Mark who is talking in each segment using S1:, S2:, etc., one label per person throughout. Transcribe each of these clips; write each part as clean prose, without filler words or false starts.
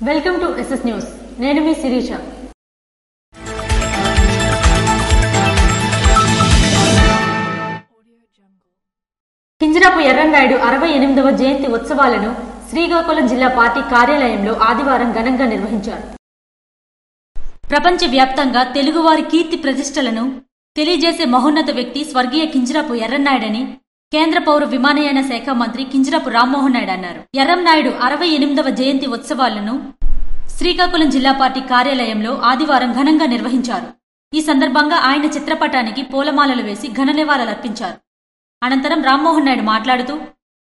S1: Welcome to SS news. నేను మీ శిరీష. కింజరాపు ఎర్రన్నాయుడు 68వ జయంతి ఉత్సవాలను శ్రీకాకుళం జిల్లా పార్టీ కార్యాలయంలో ఆదివారం ఘనంగా నిర్వహించారు. ప్రపంచవ్యాప్తంగా తెలుగువారి కీర్తి ప్రతిష్టలను తెలియజేసే మహోన్నత వ్యక్తి స్వర్గీయ కింజరాపు ఎర్రన్నాయుడని కేంద్ర పౌర విమానయాన శాఖ మంత్రి కింజరాపు రామ్మోహన్ నాయుడు అన్నారు. ఎర్రన్నాయుడు 68వ జయంతి ఉత్సవాలను శ్రీకాకుళం జిల్లా పార్టీ కార్యాలయంలో ఆదివారం ఘనంగా నిర్వహించారు. ఈ సందర్భంగా ఆయన చిత్రపటానికి పూలమాలలు వేసి ఘన నివాళులర్పించారు. అనంతరం రామ్మోహన్ నాయుడు మాట్లాడుతూ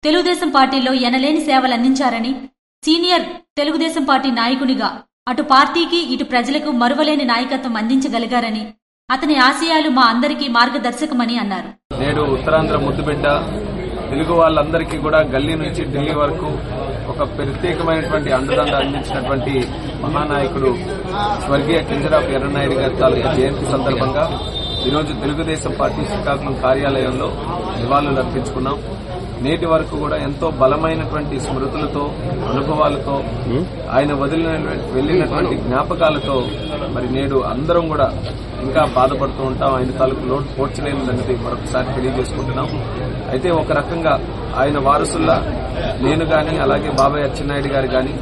S1: తెలుగుదేశం పార్టీలో ఎనలేని సేవలందించారని, సీనియర్ తెలుగుదేశం పార్టీ నాయకునిగా అటు పార్టీకి ఇటు ప్రజలకు మరువలేని నాయకత్వం అందించగలిగారని, అతని ఆశయాలు మా అందరికీ మార్గదర్శకమని అన్నారు.
S2: నేడు ఉత్తరాంధ్ర ముద్దుబిడ్డ తెలుగు వాళ్ళందరికీ కూడా గల్లీ నుంచి ఢిల్లీ వరకు ఒక ప్రత్యేకమైనటువంటి అండదండ అందించినటువంటి మహానాయకుడు స్వర్గీయ కింజరాపు ఎర్రన్నాయుడు గారి తాలూకా జయంతి సందర్భంగా ఈరోజు తెలుగుదేశం పార్టీ శ్రీకాకుళం కార్యాలయంలో నివాళులు అర్పించుకున్నాం. నేటి వరకు కూడా ఎంతో బలమైనటువంటి స్మృతులతో, అనుభవాలతో, ఆయన వెళ్లినటువంటి జ్ఞాపకాలతో మరి నేడు అందరం కూడా ఇంకా బాధపడుతూ ఉంటాం. ఆయన తాలూకు లోటు పోడ్చలేనిదనేది మరొకసారి తెలియజేసుకుంటున్నాం. అయితే ఒక రకంగా ఆయన వారసుల్లా నేను గాని, అలాగే బాబాయ్ అచ్చెన్నాయుడు గారు గాని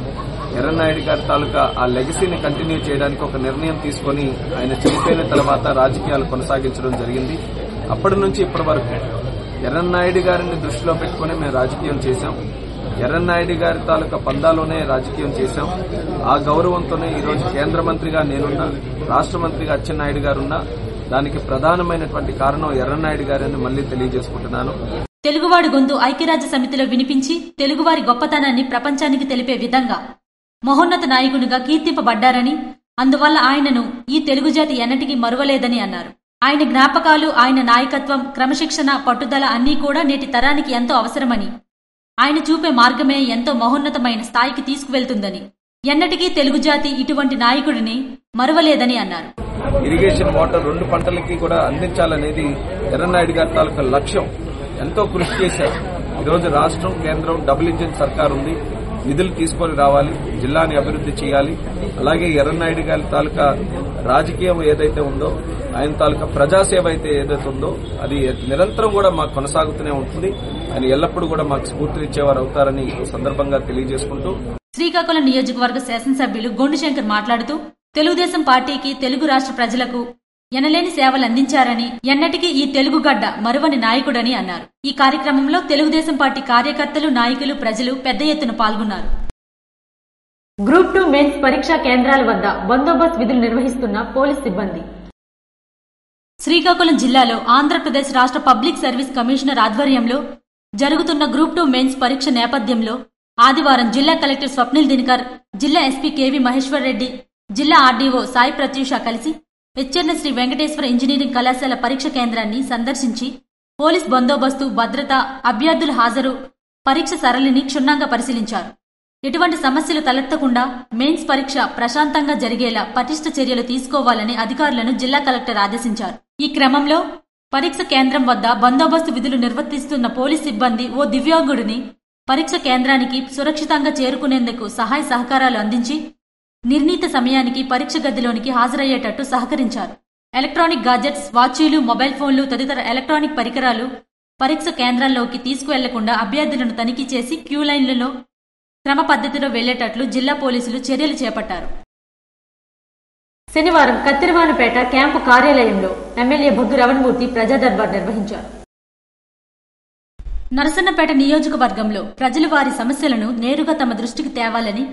S2: ఎర్రన్నాయుడు గారి తాలూకా ఆ లెగసీని కంటిన్యూ చేయడానికి ఒక నిర్ణయం తీసుకుని ఆయన చనిపోయిన తర్వాత రాజకీయాలు కొనసాగించడం జరిగింది. అప్పటి నుంచి ఇప్పటి వరకు ఎర్రన్నాయుడు గారిని దృష్టిలో పెట్టుకుని మేము రాజకీయం చేశాం. ఎర్రన్నాయుడు గారి తాలూకా పందాలోనే రాజకీయం చేశాం. ఆ గౌరవంతోనే ఈరోజు కేంద్ర మంత్రిగా నేనున్నా, రాష్ట్ర మంత్రిగా అచ్చెన్నాయుడు గారున్నా. దానికి ప్రధానమైనటువంటి కారణం ఎర్రన్నాయుడు గారని మళ్లీ తెలియజేసుకుంటున్నాను.
S1: తెలుగువాడి గొంతు ఐక్యరాజ్య సమితిలో వినిపించి తెలుగువారి గొప్పతనాన్ని ప్రపంచానికి తెలిపే విధంగా మహోన్నత నాయకునిగా కీర్తింపబడ్డారని, అందువల్ల ఆయనను ఈ తెలుగు జాతి ఎన్నటికీ మరువలేదని అన్నారు. ఆయన జ్ఞాపకాలు, ఆయన నాయకత్వం, క్రమశిక్షణ, పట్టుదల అన్నీ కూడా నేటి తరానికి ఎంతో అవసరమని, ఆయన చూపే మార్గమే ఎంతో మహోన్నతమైన స్థాయికి తీసుకువెళ్తుందని, ఎన్నటికీ తెలుగు జాతి ఇటువంటి నాయకుడిని మరువలేదని అన్నారు.
S2: ఇరిగేషన్ వాటర్ 2 పంటలకి కూడా అందించాలనేది ఎర్రన్నాయుడు గారి తాలూకా లక్ష్యం. ఎంతో కృషి చేశారు. ఈరోజు రాష్ట్రం, కేంద్రం డబుల్ ఇంజిన్ సర్కార్ ఉంది. నిధులు తీసుకొని రావాలి, జిల్లాని అభివృద్ది చేయాలి. అలాగే ఎర్రన్నాయుడు గారి తాలూకా రాజకీయం ఏదైతే ఉందో, ఆయన తాలూకా ప్రజాసేవ అయితే ఏదైతే ఉందో అది నిరంతరం కూడా మాకు కొనసాగుతూనే ఉంటుంది. ఆయన ఎల్లప్పుడూ కూడా మాకు స్ఫూర్తినిచ్చేవారు అవుతారని సందర్భంగా తెలియజేసుకుంటూ
S1: శ్రీకాకుళం నియోజకవర్గ శాసనసభ్యులు గొండు శంకర్ మాట్లాడుతూ తెలుగుదేశం పార్టీకి, తెలుగు రాష్ట్ర ప్రజలకు ఎనలేని సేవలు అందించారని, ఎన్నటికీ ఈ తెలుగు గడ్డ మరువని నాయకుడని అన్నారు. ఈ కార్యక్రమంలో తెలుగుదేశం పార్టీ కార్యకర్తలు, నాయకులు, ప్రజలు పెద్ద ఎత్తున పాల్గొన్నారు. గ్రూప్ 2 మెయిన్స్ పరీక్షా కేంద్రాల వద్ద బందోబస్తు విధులు నిర్వహిస్తున్న పోలీస్ సిబ్బంది. శ్రీకాకుళం జిల్లాలో ఆంధ్రప్రదేశ్ రాష్ట్ర పబ్లిక్ సర్వీస్ కమిషనర్ ఆధ్వర్యంలో జరుగుతున్న గ్రూప్ 2 మెయిన్స్ పరీక్ష నేపథ్యంలో ఆదివారం జిల్లా కలెక్టర్ స్వప్నిల్ దినకర్, జిల్లా ఎస్పీ కెవి మహేశ్వర్ రెడ్డి, జిల్లా ఆర్డీఓ సాయి ప్రత్యూష కలిసి వెచ్చెర్ల శ్రీ వెంకటేశ్వర ఇంజనీరింగ్ కళాశాల పరీక్ష కేంద్రాన్ని సందర్శించి పోలీస్ బందోబస్తు, భద్రత, అభ్యర్థుల హాజరు, పరీక్ష సరళిని క్షుణ్ణంగా పరిశీలించారు. ఎటువంటి సమస్యలు తలెత్తకుండా మెయిన్స్ పరీక్ష ప్రశాంతంగా జరిగేలా పటిష్ట చర్యలు తీసుకోవాలని అధికారులను జిల్లా కలెక్టర్ ఆదేశించారు. ఈ క్రమంలో పరీక్ష కేంద్రం వద్ద బందోబస్తు విధులు నిర్వర్తిస్తున్న పోలీస్ సిబ్బంది ఓ దివ్యాంగుడిని పరీక్ష కేంద్రానికి సురక్షితంగా చేరుకునేందుకు సహాయ సహకారాలు అందించి నిర్ణీత సమయానికి పరీక్ష గదిలోనికి హాజరయ్యేటట్టు సహకరించారు. ఎలక్ట్రానిక్ గాజెట్స్, వాచీలు, మొబైల్ ఫోన్లు తదితర ఎలక్ట్రానిక్ పరికరాలు పరీక్ష కేంద్రంలోకి తీసుకువెళ్లకుండా అభ్యర్థులను తనిఖీ చేసి క్యూ లైన్లలో క్రమ పద్ధతిలో వెళ్లేటట్లు జిల్లా పోలీసులు చర్యలు చేపట్టారు. శనివారం కత్తిరవానిపేట క్యాంపు కార్యాలయంలో ఎమ్మెల్యే భగ్గు రవణమూర్తి ప్రజా దర్బార్ నిర్వహించారు. నరసన్నపేట నియోజకవర్గంలో ప్రజలు వారి సమస్యలను నేరుగా తమ దృష్టికి తేవాలని,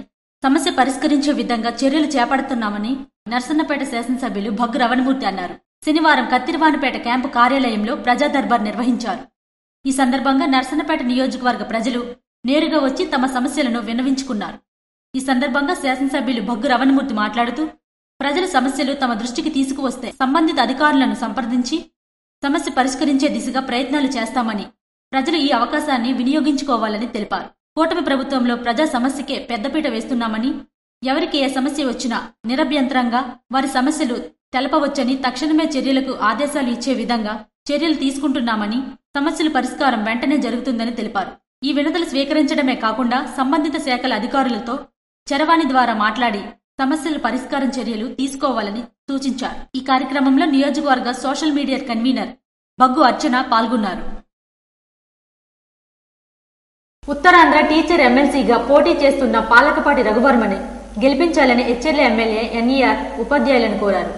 S1: సమస్య పరిష్కరించే విధంగా చర్యలు చేపడుతున్నామని నరసన్నపేట శాసనసభ్యులు భగ్గు రవణమూర్తి అన్నారు. శనివారం కత్తిరవానిపేట క్యాంపు కార్యాలయంలో ప్రజా దర్బార్ నిర్వహించారు. ఈ సందర్భంగా నరసన్నపేట నియోజకవర్గ ప్రజలు నేరుగా వచ్చి తమ సమస్యలను విన్నవించుకున్నారు. ఈ సందర్భంగా శాసనసభ్యులు భగ్గు రవణమూర్తి మాట్లాడుతూ ప్రజల సమస్యలు తమ దృష్టికి తీసుకువస్తే సంబంధిత అధికారులను సంప్రదించి సమస్య పరిష్కరించే దిశగా ప్రయత్నాలు చేస్తామని, ప్రజలు ఈ అవకాశాన్ని వినియోగించుకోవాలని తెలిపారు. కూటమి ప్రభుత్వంలో ప్రజా సమస్యకే పెద్దపీట వేస్తున్నామని, ఎవరికి ఏ సమస్య వచ్చినా నిరభ్యంతరంగా వారి సమస్యలు తెలపవచ్చని, తక్షణమే చర్యలకు ఆదేశాలు ఇచ్చే విధంగా చర్యలు తీసుకుంటున్నామని, సమస్యల పరిష్కారం వెంటనే జరుగుతుందని తెలిపారు. ఈ వినతులు స్వీకరించడమే కాకుండా సంబంధిత శాఖల అధికారులతో చరవాణి ద్వారా మాట్లాడి సమస్యల పరిష్కారం చర్యలు తీసుకోవాలని సూచించారు. ఈ కార్యక్రమంలో నియోజకవర్గ సోషల్ మీడియా కన్వీనర్ బగ్గు అర్చన పాల్గొన్నారు. ఉత్తరాంధ్ర టీచర్ ఎమ్మెల్సీగా పోటీ చేస్తున్న పాలకపాటి రఘువర్మని గెలిపించాలని ఎచ్చెర్ల ఎమ్మెల్యే ఎన్ఈఆర్ ఉపాధ్యాయులను కోరారు.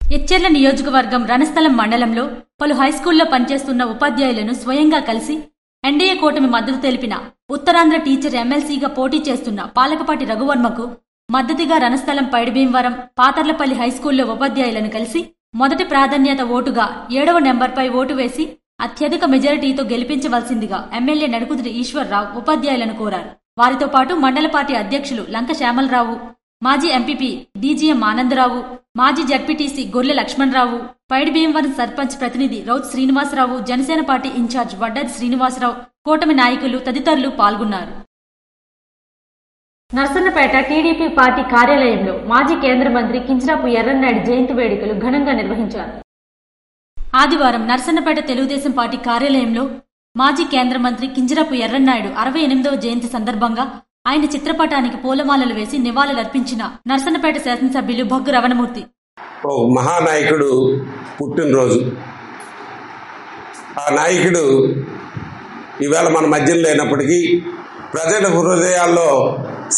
S1: ఎచ్చెర్ల నియోజకవర్గం రణస్థలం మండలంలో పలు హైస్కూల్లో పనిచేస్తున్న ఉపాధ్యాయులను స్వయంగా కలిసి ఎన్డీఏ కూటమి మద్దతు తెలిపిన ఉత్తరాంధ్ర టీచర్ ఎమ్మెల్సీగా పోటీ చేస్తున్న పాలకపాటి రఘువర్మకు మద్దతుగా రణస్థలం పైడిభీమవరం పాతర్లపల్లి హైస్కూల్లో ఉపాధ్యాయులను కలిసి మొదటి ప్రాధాన్యత ఓటుగా 7వ నెంబర్పై ఓటు వేసి అత్యధిక మెజారిటీతో గెలిపించవలసిందిగా ఎమ్మెల్యే నడుకుదుటి ఈశ్వర్రావు ఉపాధ్యాయులను కోరారు. వారితో పాటు మండల పార్టీ అధ్యక్షులు లంక శ్యామలరావు, మాజీ ఎంపీపీ డీజీఎం ఆనందరావు, మాజీ జడ్పీటీసీ గొర్లె లక్ష్మణరావు, పైడిభీమవరం సర్పంచ్ ప్రతినిధి రౌత్ శ్రీనివాసరావు, జనసేన పార్టీ ఇన్ఛార్జ్ వడ్డది శ్రీనివాసరావు, కూటమి నాయకులు తదితరులు పాల్గొన్నారు. నర్సన్నపేట టీడీపీ పార్టీ కార్యాలయంలో మాజీ కేంద్ర మంత్రి కింజరాపు ఎర్రన్నాయుడు జయంతి వేడుకలు ఘనంగా నిర్వహించారు. ఆదివారం నర్సన్నపేట తెలుగుదేశం పార్టీ కార్యాలయంలో మాజీ కేంద్ర మంత్రి కింజరాపు ఎర్రన్నాయుడు 68వ జయంతి సందర్భంగా ఆయన చిత్రపటానికి పూలమాలలు వేసి నివాళులర్పించిన నర్సన్నపేట శాసనసభ్యులు భగ్గు రవణమూర్తి.
S3: మహానాయకుడు పుట్టినరోజు. ఆ నాయకుడు ఈవేళ మన మధ్యలో లేనప్పటికీ ప్రజల హృదయాల్లో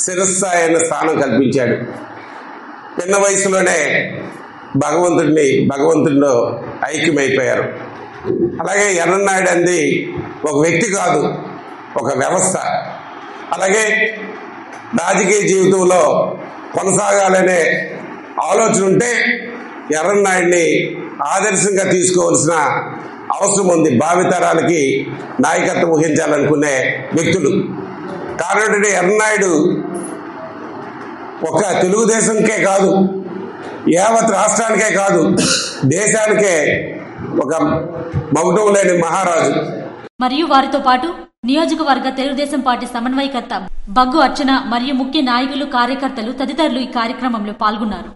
S3: శిరస్థాయిన స్థానం కల్పించాడు. చిన్న వయసులోనే భగవంతుడిలో ఐక్యమైపోయారు. అలాగే ఎర్రన్నాయుడు అంది ఒక వ్యక్తి కాదు, ఒక వ్యవస్థ. అలాగే రాజకీయ జీవితంలో కొనసాగాలనే ఆలోచన ఉంటే ఎర్రన్నాయుడిని ఆదర్శంగా తీసుకోవాల్సిన అవసరం ఉంది. భావితరాలకి నాయకత్వం వహించాలనుకునే వ్యక్తులు. కాబట్టి ఎర్రన్నాయుడు ఒక తెలుగుదేశంకే కాదు, యావత్ రాష్ట్రానికే కాదు, దేశానికే ఒక మౌఢ్యం లేని మహారాజు.
S1: మరియు వారితో పాటు నియోజకవర్గ తెలుగుదేశం పార్టీ సమన్వయకర్త బగ్గు అర్చన మరియు ముఖ్య నాయకులు, కార్యకర్తలు తదితరులు ఈ కార్యక్రమంలో పాల్గొన్నారు.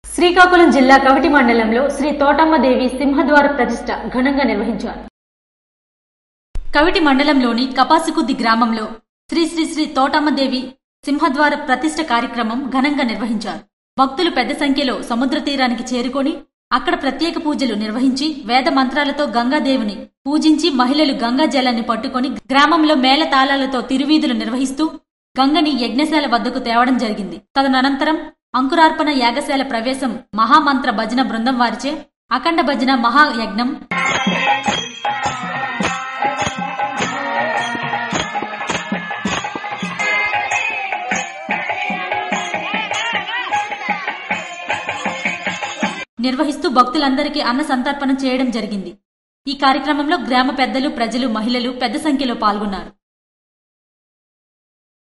S1: శ్రీకాకుళం జిల్లా కవిటి మండలంలో శ్రీ తోటమ్మదేవి సింహద్వార ప్రతిష్ఠ ఘనంగా నిర్వహించారు. కవిటి మండలంలోని కపాసికుద్ది గ్రామంలో శ్రీ శ్రీ శ్రీ తోటమ్మదేవి సింహద్వార ప్రతిష్ఠ కార్యక్రమం ఘనంగా నిర్వహించారు. భక్తులు పెద్ద సంఖ్యలో సముద్ర తీరానికి చేరుకొని అక్కడ ప్రత్యేక పూజలు నిర్వహించి వేద మంత్రాలతో గంగాదేవిని పూజించి మహిళలు గంగా జలాన్ని పట్టుకొని గ్రామంలో మేళ తాళాలతో తిరువీధులు నిర్వహిస్తూ గంగని యజ్ఞశాల వద్దకు తేవడం జరిగింది. తదనంతరం అంకురార్పణ యాగశాల ప్రవేశం మహామంత్ర భజన బృందం వారిచే అఖండ భజన మహాయజ్ఞం నిర్వహిస్తూ భక్తులందరికీ అన్న సంతర్పణ చేయడం జరిగింది. ఈ కార్యక్రమంలో గ్రామ పెద్దలు, ప్రజలు, మహిళలు పెద్ద సంఖ్యలో పాల్గొన్నారు.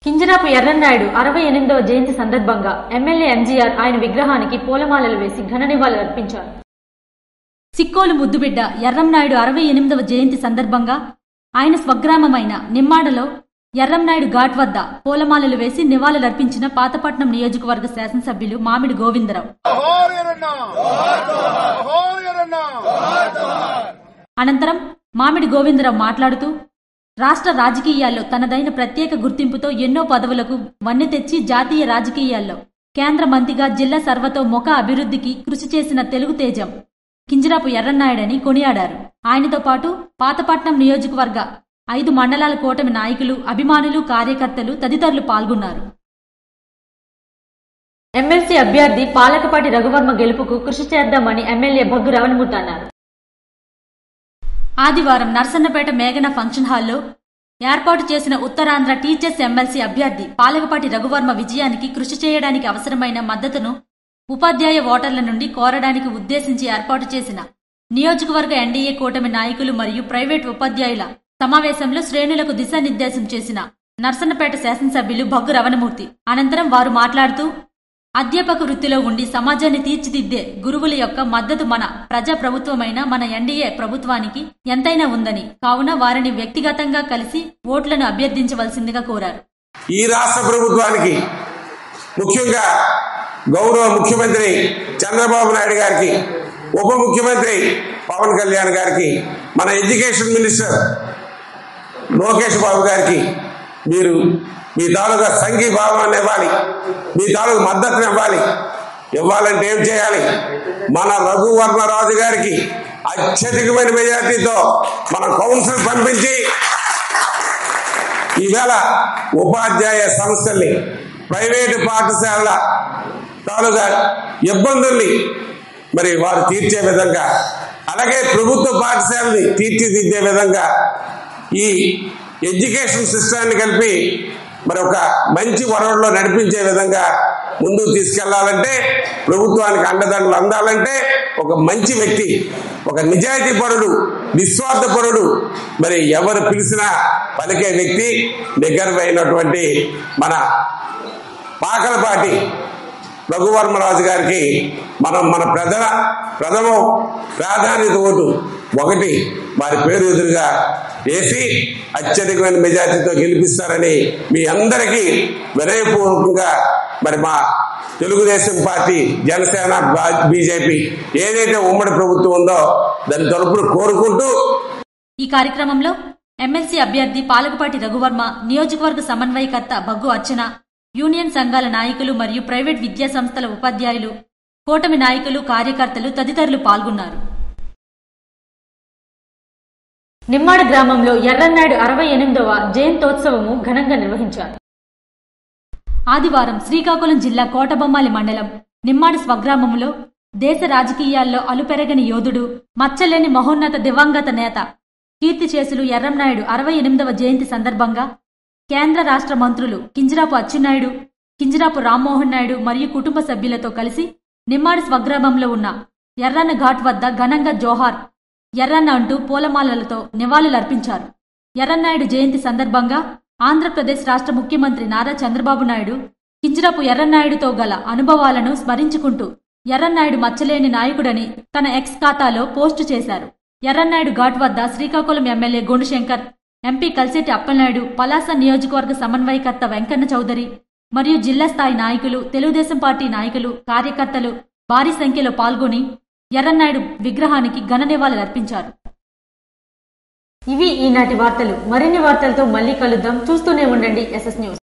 S1: కింజరాపు ఎర్రన్నాయుడు 68వ జయంతి సందర్భంగా ఎమ్మెల్యే ఎంజీఆర్ ఆయన విగ్రహానికి పూలమాలలు వేసి ఘన నివాళులు అర్పించారు. సిక్కోలు ముద్దుబిడ్డ ఎర్రంనాయుడు 68వ జయంతి సందర్భంగా ఆయన స్వగ్రామమైన నిమ్మాడలో ఎర్రంనాయుడు ఘాట్ వద్ద పూలమాలలు వేసి నివాళులర్పించిన పాతపట్నం నియోజకవర్గ శాసనసభ్యులు మామిడి గోవిందరావు. అనంతరం మామిడి గోవిందరావు మాట్లాడుతూ రాష్ట్ర రాజకీయాల్లో తనదైన ప్రత్యేక గుర్తింపుతో ఎన్నో పదవులకు వన్నె తెచ్చి జాతీయ రాజకీయాల్లో కేంద్ర మంత్రిగా జిల్లా సర్వతోముఖ అభివృద్ధికి కృషి చేసిన తెలుగు తేజం కింజరాపు ఎర్రన్నాయుడని కొనియాడారు. ఆయనతో పాటు పాతపట్నం నియోజకవర్గ 5 మండలాల కూటమి నాయకులు, అభిమానులు, కార్యకర్తలు తదితరులు పాల్గొన్నారు. ఎమ్మెల్సీ అభ్యర్థి పాలకపాటి రఘువర్మ గెలుపుకు కృషి చేద్దామని ఎమ్మెల్యే భగ్గు రవణమూర్తి అన్నారు. ఆదివారం నర్సన్నపేట మేఘన ఫంక్షన్ హాల్లో ఏర్పాటు చేసిన ఉత్తరాంధ్ర టీచర్స్ ఎమ్మెల్సీ అభ్యర్థి పాలకపాటి రఘువర్మ విజయానికి కృషి చేయడానికి అవసరమైన మద్దతును ఉపాధ్యాయ ఓటర్ల నుండి కోరడానికి ఉద్దేశించి ఏర్పాటు చేసిన నియోజకవర్గ ఎన్డీఏ కూటమి నాయకులు మరియు ప్రైవేట్ ఉపాధ్యాయుల సమావేశంలో శ్రేణులకు దిశానిర్దేశం చేసిన నర్సన్నపేట శాసనసభ్యులు భగ్గు రవణమూర్తి. అనంతరం వారు మాట్లాడుతూ అధ్యాపక వృత్తిలో ఉండి సమాజాన్ని తీర్చిదిద్దే గురువుల యొక్క మద్దతు మన ప్రజా ప్రభుత్వమైన మన ఎన్డీఏ ప్రభుత్వానికి ఎంతైనా ఉందని, కావున వారిని వ్యక్తిగతంగా కలిసి ఓట్లను అభ్యర్థించవలసిందిగా కోరారు.
S3: ఈ రాష్ట్ర ప్రభుత్వానికి, ముఖ్యంగా గౌరవ ముఖ్యమంత్రి చంద్రబాబు నాయుడు గారికి, ఉప ముఖ్యమంత్రి పవన్ కళ్యాణ్ గారికి, మన ఎడ్యుకేషన్ మినిస్టర్ లోకేష్ బాబు గారికి మీరు మీ తాలూకా సంఘీభావాన్ని ఇవ్వాలి, మీ తాలూకు మద్దతుని ఇవ్వాలి. ఇవ్వాలంటే ఏం చేయాలి? మన రఘువర్మరాజు గారికి అత్యధికమైన మెజార్టీతో మన కౌన్సిల్ పంపించి ఈవేళ ఉపాధ్యాయ సంస్థల్ని, ప్రైవేటు పాఠశాలల తాలూకా ఇబ్బందుల్ని మరి వారు తీర్చే విధంగా, అలాగే ప్రభుత్వ పాఠశాలని తీర్చిదిద్దే విధంగా ఈ ఎడ్యుకేషన్ సిస్టాన్ని కలిపి మరి ఒక మంచి వరవడిలో నడిపించే విధంగా ముందుకు తీసుకెళ్లాలంటే, ప్రభుత్వానికి అండదండలు అందాలంటే ఒక మంచి వ్యక్తి, ఒక నిజాయితీ పరుడు, నిస్వార్థపరుడు, మరి ఎవరు పిలిచినా పలికే వ్యక్తి దగ్గరైనటువంటి మన పాకలపాటి రఘువర్మరాజు గారికి మన ప్రథమ ప్రాధాన్యత ఓటు ఒకటి వారి పేరు ఎదురుగా వేసి అత్యధికమైన మెజార్టీతో గెలిపిస్తారని మీ అందరికీ వినయపూర్వకంగా మరి మా తెలుగుదేశం పార్టీ, జనసేన, బీజేపీ ఏదైతే ఉమ్మడి ప్రభుత్వం ఉందో దాని తరపున కోరుకుంటూ
S1: ఈ కార్యక్రమంలో ఎమ్మెల్సీ అభ్యర్థి పాలకపాటి రఘువర్మ, నియోజకవర్గ సమన్వయకర్త బగ్గు అర్చన, యూనియన్ సంఘాల నాయకులు మరియు ప్రైవేట్ విద్యా సంస్థల ఉపాధ్యాయులు, కూటమి నాయకులు, కార్యకర్తలు తదితరులు పాల్గొన్నారు. నిమ్మాడ గ్రామంలో ఎర్రన్నాయుడు 68వ జయంతోత్సవము ఘనంగా నిర్వహించారు. ఆదివారం శ్రీకాకుళం జిల్లా కోటబొమ్మాలి మండలం నిమ్మాడ స్వగ్రామంలో దేశ రాజకీయాల్లో అలుపెరగని యోధుడు, మచ్చలేని మహోన్నత దివంగత నేత, కీర్తిశేషులు ఎర్రంనాయుడు 68వ జయంతి సందర్భంగా కేంద్ర రాష్ట్ర మంత్రులు కింజరాపు అచ్చెన్నాయుడు, కింజరాపు రామ్మోహన్ నాయుడు మరియు కుటుంబ సభ్యులతో కలిసి నిమ్మాడి స్వగ్రామంలో ఉన్న ఎర్రన్న ఘాట్ వద్ద ఘనంగా జోహార్ ఎర్రన్న అంటూ పూలమాలలతో నివాళులర్పించారు. ఎర్రన్నాయుడు జయంతి సందర్భంగా ఆంధ్రప్రదేశ్ రాష్ట్ర ముఖ్యమంత్రి నారా చంద్రబాబు నాయుడు కింజరాపు ఎర్రన్నాయుడుతో గల అనుభవాలను స్మరించుకుంటూ ఎర్రన్నాయుడు మచ్చలేని నాయకుడని తన ఎక్స్ ఖాతాలో పోస్టు చేశారు. ఎర్రన్నాయుడు ఘాట్ వద్ద శ్రీకాకుళం ఎమ్మెల్యే గోండుశంకర్, ఎంపీ కలిశెట్టి అప్పలనాయుడు, పలాస నియోజకవర్గ సమన్వయకర్త వెంకన్న చౌదరి మరియు జిల్లా స్థాయి నాయకులు, తెలుగుదేశం పార్టీ నాయకులు, కార్యకర్తలు భారీ సంఖ్యలో పాల్గొని ఎర్రన్నాయుడు విగ్రహానికి ఘన నివాళులర్పించారు. ఇవి ఈనాటి వార్తలు. మరిన్ని వార్తలతో మళ్లీ కలుద్దాం. చూస్తూనే ఉండండి SS న్యూస్.